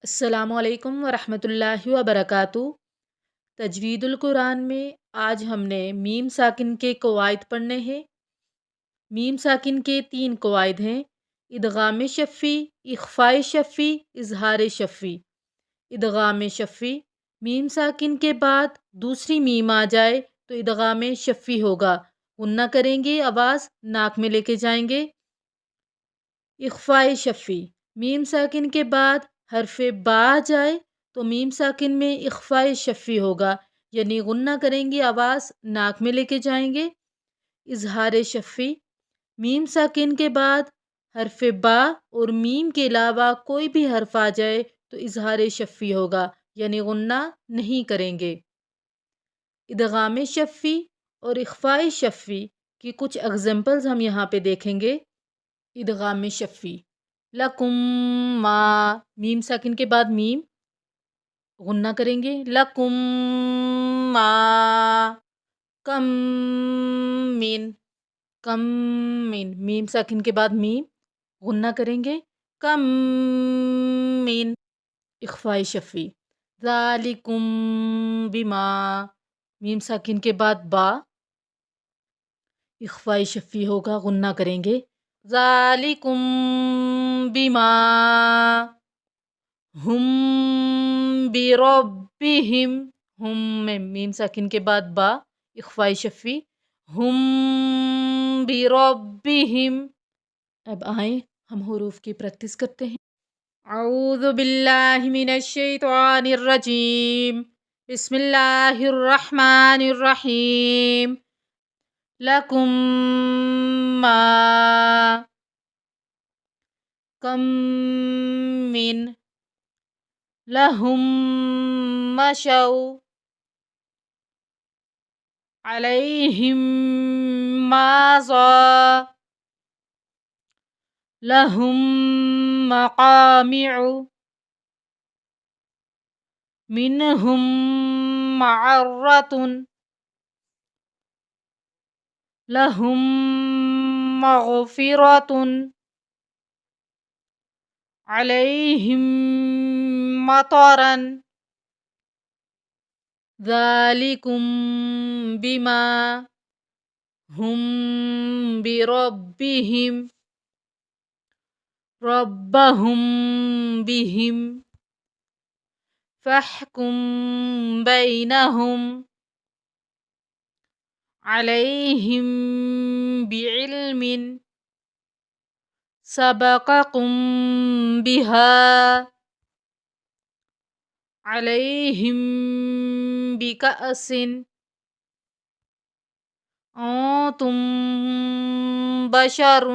السلام علیکم ورحمۃ اللہ وبرکاتہ۔ تجوید القرآن میں آج ہم نے میم ساکن کے قواعد پڑھنے ہیں۔ میم ساکن کے 3 قواعد ہیں: ادغام شفی، اخفاء شفی، اظہار شفی۔ ادغام شفی: میم ساکن کے بعد دوسری میم آ جائے تو ادغام شفی ہوگا، غنہ کریں گے، آواز ناک میں لے کے جائیں گے۔ اخفاء شفی: میم ساکن کے بعد حرف با آ جائے تو میم ساکن میں اخفاء شفی ہوگا، یعنی غنہ کریں گے، آواز ناک میں لے کے جائیں گے۔ اظہار شفی: میم ساکن کے بعد حرف با اور میم کے علاوہ کوئی بھی حرف آ جائے تو اظہار شفی ہوگا، یعنی غنہ نہیں کریں گے۔ ادغام شفی اور اخفاء شفی کی کچھ اگزامپلز ہم یہاں پہ دیکھیں گے۔ ادغام شفی: لکم ما، میم ساکن کے بعد میم غنہ کریں گے، لکم ما، کم من، کم من، میم ساکن کے بعد میم غنہ کریں گے، کم من۔ اخفاء شفی: ذالکم بما، میم ساکن کے بعد با اخفاء شفی ہوگا، غنہ کریں گے، ذالکم بما ہم بربہم، ہم میں میم ساکن کے بعد با اخفاء شفی، ہم بربہم۔ اب آئیں ہم حروف کی پریکٹس کرتے ہیں۔ اعوذ باللہ من الشیطان الرجیم، بسم اللہ الرحمن الرحیم۔ لکم ما، کم من، لہم مشوا، علیہم ماضا، لہم مقامع، منہم معرۃ، لہم مغفرۃ، علیہم مطر۔ ذالکم بما ہم بربہم، ربہم بہم، فاحکم بینہم، علیہم بعلم، سبقکم بہا، علیہم بکأس، انتم بشر،